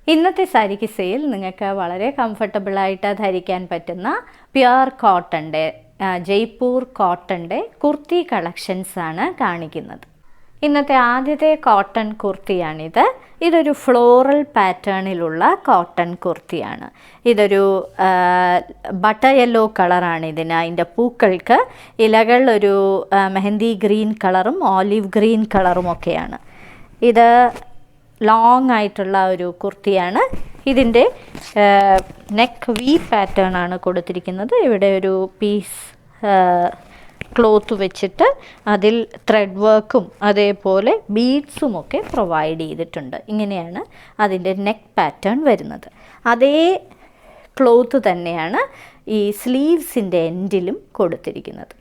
ഇന്നത്തെ സാരി കിസയിൽ നിങ്ങൾക്ക് വളരെ കംഫർട്ടബിളായിട്ട് ധരിക്കാൻ പറ്റുന്ന പ്യുർ കോട്ടൻ്റെ ജയ്പൂർ കോട്ടൻ്റെ കുർത്തി കളക്ഷൻസ് ആണ് കാണിക്കുന്നത്. ഇന്നത്തെ ആദ്യത്തെ കോട്ടൺ കുർത്തിയാണിത്. ഇതൊരു ഫ്ലോറൽ പാറ്റേണിലുള്ള കോട്ടൺ കുർത്തിയാണ്. ഇതൊരു ബട്ടർ യെല്ലോ കളറാണ് ഇതിന്. അതിൻ്റെ പൂക്കൾക്ക് ഇലകൾ ഒരു മെഹന്തി ഗ്രീൻ കളറും ഓലിവ് ഗ്രീൻ കളറും ഒക്കെയാണ്. ഇത് ലോങ് ആയിട്ടുള്ള ഒരു കുർത്തിയാണ്. ഇതിൻ്റെ നെക്ക് വി പാറ്റേൺ ആണ് കൊടുത്തിരിക്കുന്നത്. ഇവിടെ ഒരു പീസ് ക്ലോത്ത് വെച്ചിട്ട് അതിൽ ത്രെഡ് വർക്കും അതേപോലെ ബീഡ്സും ഒക്കെ പ്രൊവൈഡ് ചെയ്തിട്ടുണ്ട്. ഇങ്ങനെയാണ് അതിൻ്റെ നെക്ക് പാറ്റേൺ വരുന്നത്. അതേ ക്ലോത്ത് തന്നെയാണ് ഈ സ്ലീവ്സിൻ്റെ എൻഡിലും കൊടുത്തിരിക്കുന്നത്.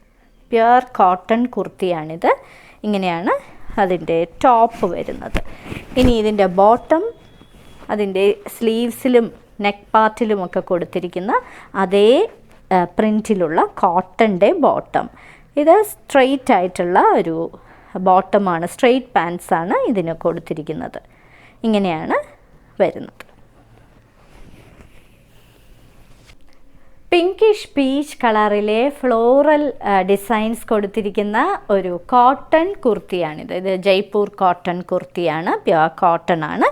പ്യുർ കോട്ടൺ കുർത്തിയാണിത്. ഇങ്ങനെയാണ് അതിൻ്റെ ടോപ്പ് വരുന്നത്. ഇനി ഇതിൻ്റെ ബോട്ടം അതിൻ്റെ സ്ലീവ്സിലും നെക്ക് പാർട്ടിലുമൊക്കെ കൊടുത്തിരിക്കുന്ന അതേ പ്രിൻറ്റിലുള്ള കോട്ടൻ്റെ ബോട്ടം. ഇത് സ്ട്രെയിറ്റ് ആയിട്ടുള്ള ഒരു ബോട്ടമാണ്, സ്ട്രെയിറ്റ് പാൻസാണ് ഇതിന് കൊടുത്തിരിക്കുന്നത്. ഇങ്ങനെയാണ് വരുന്നത്. പിങ്കിഷ് പീച്ച് കളറിലെ ഫ്ലോറൽ ഡിസൈൻസ് കൊടുത്തിരിക്കുന്ന ഒരു കോട്ടൺ കുർത്തിയാണിത്. ഇത് ജയ്പൂർ കോട്ടൺ കുർത്തിയാണ്, പ്യുർ കോട്ടൺ ആണ്.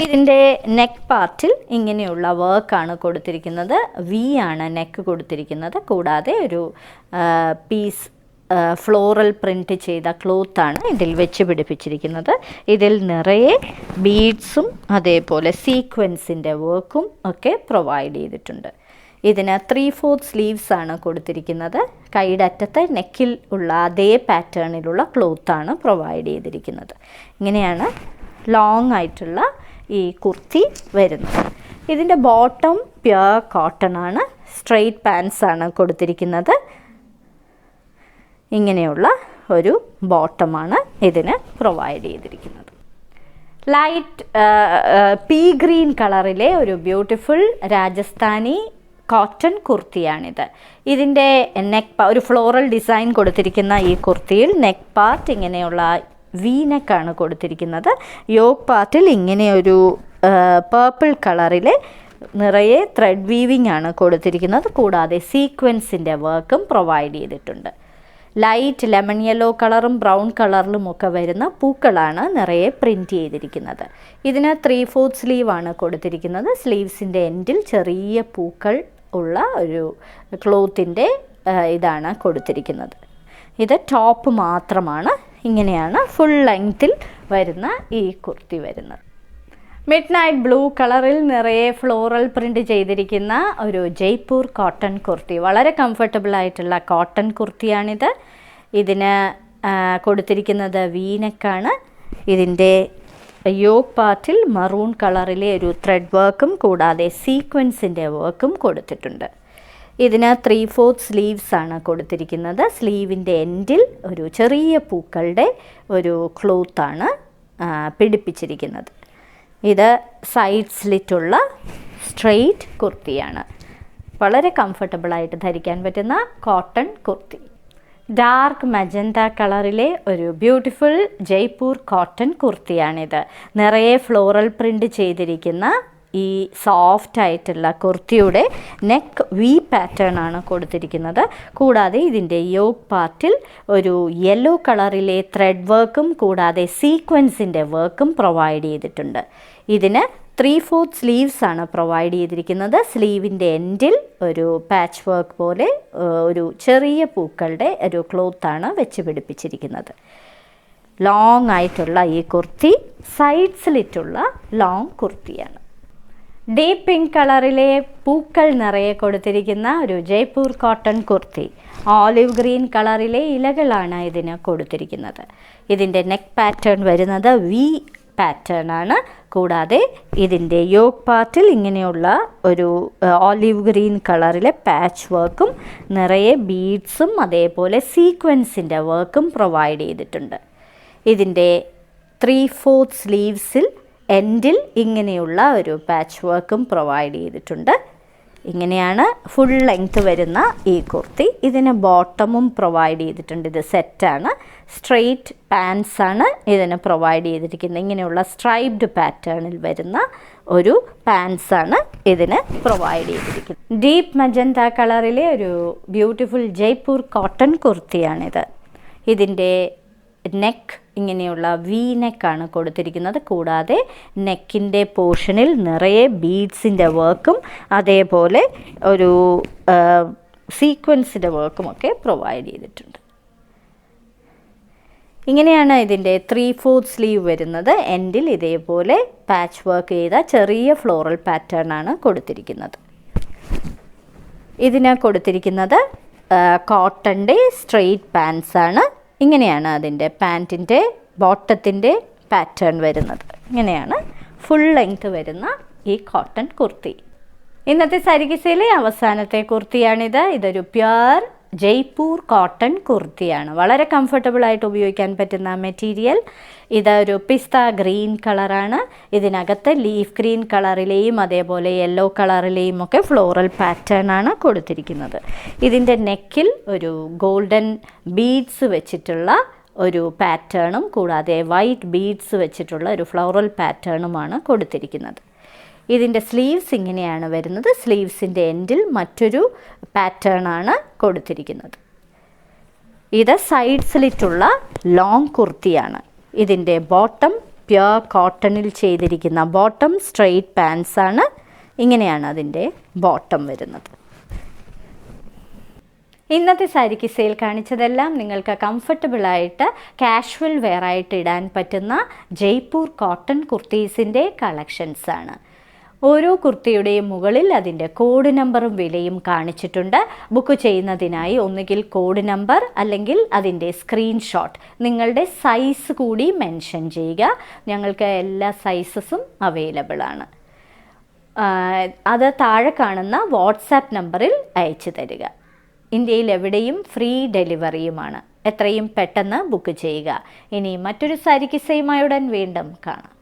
ഇതിൻ്റെ നെക്ക് പാർട്ടിൽ ഇങ്ങനെയുള്ള വർക്കാണ് കൊടുത്തിരിക്കുന്നത്. വി ആണ് നെക്ക് കൊടുത്തിരിക്കുന്നത്. കൂടാതെ ഒരു പീസ് ഫ്ലോറൽ പ്രിൻറ്റ് ചെയ്ത ക്ലോത്താണ് ഇതിൽ വെച്ച് പിടിപ്പിച്ചിരിക്കുന്നത്. ഇതിൽ നിറയെ ബീഡ്സും അതേപോലെ സീക്വൻസിൻ്റെ വർക്കും ഒക്കെ പ്രൊവൈഡ് ചെയ്തിട്ടുണ്ട്. ഇതിന് 3/4 സ്ലീവ്സ് ആണ് കൊടുത്തിരിക്കുന്നത്. കൈയുടെ അറ്റത്ത് നെക്കിൽ ഉള്ള അതേ പാറ്റേണിലുള്ള ക്ലോത്താണ് പ്രൊവൈഡ് ചെയ്തിരിക്കുന്നത്. ഇങ്ങനെയാണ് ലോങ് ആയിട്ടുള്ള ഈ കുർത്തി വരുന്നത്. ഇതിൻ്റെ ബോട്ടം പ്യുർ കോട്ടൺ ആണ്. സ്ട്രെയിറ്റ് പാൻസ് ആണ് കൊടുത്തിരിക്കുന്നത്. ഇങ്ങനെയുള്ള ഒരു ബോട്ടമാണ് ഇതിന് പ്രൊവൈഡ് ചെയ്തിരിക്കുന്നത്. ലൈറ്റ് പീ ഗ്രീൻ കളറിലെ ഒരു ബ്യൂട്ടിഫുൾ രാജസ്ഥാനി കോട്ടൺ കുർത്തിയാണിത്. ഇതിൻ്റെ ഒരു ഫ്ലോറൽ ഡിസൈൻ കൊടുത്തിരിക്കുന്ന ഈ കുർത്തിയിൽ നെക്ക് പാർട്ട് ഇങ്ങനെയുള്ള വി നെക്കാണ് കൊടുത്തിരിക്കുന്നത്. യോക്ക് പാർട്ടിൽ ഇങ്ങനെയൊരു പേർപ്പിൾ കളറിലെ നിറയെ ത്രെഡ് വീവിംഗ് ആണ് കൊടുത്തിരിക്കുന്നത്. കൂടാതെ സീക്വൻസിൻ്റെ വർക്കും പ്രൊവൈഡ് ചെയ്തിട്ടുണ്ട്. ലൈറ്റ് ലെമൺ യെല്ലോ കളറും ബ്രൗൺ കളറിലും ഒക്കെ വരുന്ന പൂക്കളാണ് നിറയെ പ്രിൻറ്റ് ചെയ്തിരിക്കുന്നത്. ഇതിന് 3/4 സ്ലീവാണ് കൊടുത്തിരിക്കുന്നത്. സ്ലീവ്സിൻ്റെ എൻഡിൽ ചെറിയ പൂക്കൾ ഉള്ള ഒരു ക്ലോത്തിൻ്റെ ഇതാണ് കൊടുത്തിരിക്കുന്നത്. ഇത് ടോപ്പ് മാത്രമാണ്. ഇങ്ങനെയാണ് ഫുൾ ലെങ്ത്തിൽ വരുന്ന ഈ കുർത്തി വരുന്നത്. മിഡ് നൈറ്റ് ബ്ലൂ കളറിൽ നിറയെ ഫ്ലോറൽ പ്രിൻ്റ് ചെയ്തിരിക്കുന്ന ഒരു ജയ്പൂർ കോട്ടൺ കുർത്തി. വളരെ കംഫർട്ടബിൾ ആയിട്ടുള്ള കോട്ടൺ കുർത്തിയാണിത്. ഇതിന് കൊടുത്തിരിക്കുന്നത് വീനെക്കാണ്. ഇതിൻ്റെ യോക്ക് പാർട്ടിൽ മറൂൺ കളറിലെ ഒരു ത്രെഡ് വർക്കും കൂടാതെ സീക്വൻസിൻ്റെ വർക്കും കൊടുത്തിട്ടുണ്ട്. ഇതിന് 3/4 സ്ലീവ്സ് ആണ് കൊടുത്തിരിക്കുന്നത്. സ്ലീവിൻ്റെ എൻഡിൽ ഒരു ചെറിയ പൂക്കളുടെ ഒരു ക്ലോത്താണ് പിടിപ്പിച്ചിരിക്കുന്നത്. ഇത് സൈഡ് സ്ലിറ്റുള്ള സ്ട്രെയിറ്റ് കുർത്തിയാണ്. വളരെ കംഫർട്ടബിളായിട്ട് ധരിക്കാൻ പറ്റുന്ന കോട്ടൺ കുർത്തി. ഡാർക്ക് മജന്ത കളറിലെ ഒരു ബ്യൂട്ടിഫുൾ ജയ്പൂർ കോട്ടൺ കുർത്തിയാണിത്. നിറയെ ഫ്ലോറൽ പ്രിൻ്റ് ചെയ്തിരിക്കുന്ന ഈ സോഫ്റ്റ് ആയിട്ടുള്ള കുർത്തിയുടെ നെക്ക് വി പാറ്റേൺ ആണ് കൊടുത്തിരിക്കുന്നത്. കൂടാതെ ഇതിൻ്റെ യോക്ക് പാർട്ടിൽ ഒരു യെല്ലോ കളറിലെ ത്രെഡ് വർക്കും കൂടാതെ സീക്വൻസിൻ്റെ വർക്കും പ്രൊവൈഡ് ചെയ്തിട്ടുണ്ട്. ഇതിന് 3/4 സ്ലീവ്സ് ആണ് പ്രൊവൈഡ് ചെയ്തിരിക്കുന്നത്. സ്ലീവിൻ്റെ എൻഡിൽ ഒരു പാച്ച് വർക്ക് പോലെ ഒരു ചെറിയ പൂക്കളുടെ ഒരു ക്ലോത്താണ് വെച്ച് പിടിപ്പിച്ചിരിക്കുന്നത്. ലോങ് ആയിട്ടുള്ള ഈ കുർത്തി സൈഡ് സ്ലിറ്റുള്ള ലോങ് കുർത്തിയാണ്. ഡീപ്പ് പിങ്ക് കളറിലെ പൂക്കൾ നിറയെ കൊടുത്തിരിക്കുന്ന ഒരു Jaipur cotton kurti. Olive green കളറിലെ ഇലകളാണ് ഇതിന് കൊടുത്തിരിക്കുന്നത്. ഇതിൻ്റെ നെക്ക് പാറ്റേൺ വരുന്നത് വി പാറ്റേൺ ആണ്. കൂടാതെ ഇതിൻ്റെ യോക്ക് പാർട്ടിൽ ഇങ്ങനെയുള്ള ഒരു ഓലിവ് ഗ്രീൻ കളറിലെ പാച്ച് വർക്കും നിറയെ ബീഡ്സും അതേപോലെ സീക്വൻസിൻ്റെ വർക്കും പ്രൊവൈഡ് ചെയ്തിട്ടുണ്ട്. ഇതിൻ്റെ 3/4 സ്ലീവ്സിൽ എൻഡിൽ ഇങ്ങനെയുള്ള ഒരു പാച്ച് വർക്കും പ്രൊവൈഡ് ചെയ്തിട്ടുണ്ട്. ഇങ്ങനെയാണ് ഫുൾ ലെങ്ത് വരുന്ന ഈ കുർത്തി. ഇതിന് ബോട്ടമും പ്രൊവൈഡ് ചെയ്തിട്ടുണ്ട്. ഇത് സെറ്റാണ്. സ്ട്രെയിറ്റ് പാൻസ് ആണ് ഇതിന് പ്രൊവൈഡ് ചെയ്തിരിക്കുന്നത്. ഇങ്ങനെയുള്ള സ്ട്രൈപ്ഡ് പാറ്റേണിൽ വരുന്ന ഒരു പാൻസ് ആണ് ഇതിന് പ്രൊവൈഡ് ചെയ്തിരിക്കുന്നത്. ഡീപ്പ് മജന്ത കളറിലെ ഒരു ബ്യൂട്ടിഫുൾ ജയ്പൂർ കോട്ടൺ കുർത്തിയാണിത്. ഇതിൻ്റെ നെക്ക് ഇങ്ങനെയുള്ള വി നെക്കാണ് കൊടുത്തിരിക്കുന്നത്. കൂടാതെ നെക്കിൻ്റെ പോർഷനിൽ നിറയെ ബീഡ്സിൻ്റെ വർക്കും അതേപോലെ ഒരു സീക്വൻസിൻ്റെ വർക്കും ഒക്കെ പ്രൊവൈഡ് ചെയ്തിട്ടുണ്ട്. ഇങ്ങനെയാണ് ഇതിൻ്റെ 3/4 സ്ലീവ് വരുന്നത്. എൻഡിൽ ഇതേപോലെ പാച്ച് വർക്ക് ചെയ്ത ചെറിയ ഫ്ലോറൽ പാറ്റേൺ ആണ് കൊടുത്തിരിക്കുന്നത്. ഇതിന് കൊടുത്തിരിക്കുന്നത് കോട്ടൻ്റെ സ്ട്രെയിറ്റ് പാൻസ് ആണ്. ഇങ്ങനെയാണ് അതിൻ്റെ പാൻറ്റിൻ്റെ ബോട്ടത്തിൻ്റെ പാറ്റേൺ വരുന്നത്. ഇങ്ങനെയാണ് ഫുൾ ലെങ്ത് വരുന്ന ഈ കോട്ടൺ കുർത്തി. ഇന്നത്തെ സരികിസയിലെ അവസാനത്തെ കുർത്തിയാണിത്. ഇതൊരു പ്യുർ ജയ്പൂർ കോട്ടൺ കുർത്തിയാണ്. വളരെ കംഫർട്ടബിൾ ആയിട്ട് ഉപയോഗിക്കാൻ പറ്റുന്ന മെറ്റീരിയൽ. ഇതൊരു പിസ്ത ഗ്രീൻ കളറാണ്. ഇതിനകത്ത് ലീഫ് ഗ്രീൻ കളറിലെയും അതേപോലെ യെല്ലോ കളറിലെയും ഒക്കെ ഫ്ലോറൽ പാറ്റേൺ ആണ് കൊടുത്തിരിക്കുന്നത്. ഇതിൻ്റെ നെക്കിൽ ഒരു ഗോൾഡൻ ബീഡ്സ് വെച്ചിട്ടുള്ള ഒരു പാറ്റേണും കൂടാതെ വൈറ്റ് ബീഡ്സ് വെച്ചിട്ടുള്ള ഒരു ഫ്ലോറൽ പാറ്റേണുമാണ് കൊടുത്തിരിക്കുന്നത്. ഇതിൻ്റെ സ്ലീവ്സ് ഇങ്ങനെയാണ് വരുന്നത്. സ്ലീവ്സിൻ്റെ എൻഡിൽ മറ്റൊരു പാറ്റേൺ ആണ് കൊടുത്തിരിക്കുന്നത്. ഇത് സൈഡ് സ്ലിറ്റുള്ള ലോങ് കുർത്തിയാണ്. ഇതിൻ്റെ ബോട്ടം പ്യുർ കോട്ടണിൽ ചെയ്തിരിക്കുന്ന ബോട്ടം സ്ട്രെയിറ്റ് പാൻസ് ആണ്. ഇങ്ങനെയാണ് അതിൻ്റെ ബോട്ടം വരുന്നത്. ഇന്നത്തെ സാരി കിസയിൽ കാണിച്ചതെല്ലാം നിങ്ങൾക്ക് കംഫർട്ടബിളായിട്ട് കാഷ്വൽ വെയർ ആയിട്ട് ഇടാൻ പറ്റുന്ന ജയ്പൂർ കോട്ടൺ കുർത്തീസിൻ്റെ കളക്ഷൻസാണ്. ഓരോ കുർത്തിയുടെയും മുകളിൽ അതിൻ്റെ കോഡ് നമ്പറും വിലയും കാണിച്ചിട്ടുണ്ട്. ബുക്ക് ചെയ്യുന്നതിനായി ഒന്നുകിൽ കോഡ് നമ്പർ അല്ലെങ്കിൽ അതിൻ്റെ സ്ക്രീൻഷോട്ട് നിങ്ങളുടെ സൈസ് കൂടി മെൻഷൻ ചെയ്യുക. ഞങ്ങൾക്ക് എല്ലാ സൈസസും അവൈലബിൾ ആണ്. അത് താഴെ കാണുന്ന വാട്സാപ്പ് നമ്പറിൽ അയച്ചു തരിക. ഇന്ത്യയിൽ എവിടെയും ഫ്രീ ഡെലിവറിയുമാണ്. എത്രയും പെട്ടെന്ന് ബുക്ക് ചെയ്യുക. ഇനി മറ്റൊരു സാരി കിസ്സയുമായി ഉടൻ വീണ്ടും കാണാം.